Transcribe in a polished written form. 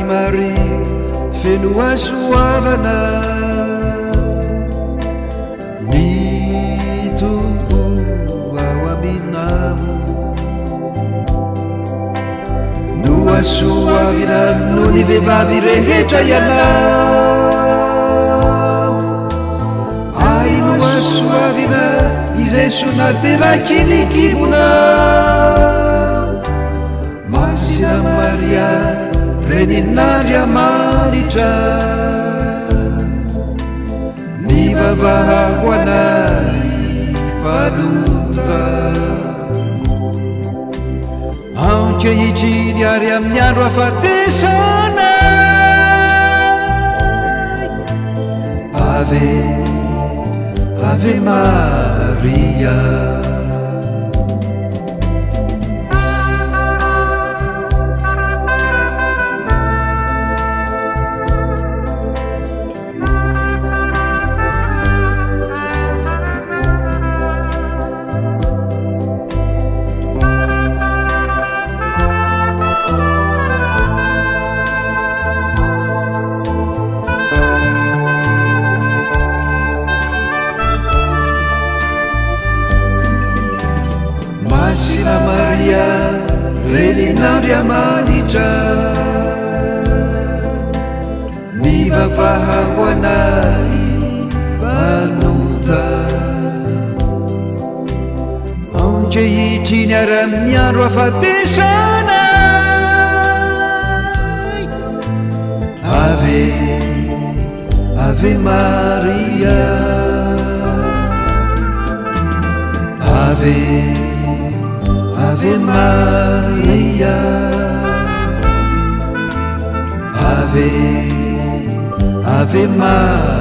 Mari feno soavana mitombo ao aminao no asoavina no ny vehivavy rehetra ianao ay no asoavina izay sonaterakinikibonao Masina Maria Reninarya Manitra Nivavaha Wanai Paduta Anche I giriari amin'ny andro hafatesana Ave, Ave Maria Masina Maria Reninarya Manitra Mivavaha Wanai Panuta Onde hidiny ary amin'ny andro hafatesana Ave, Ave Maria Ave Ave Maria Ave, Ave Maria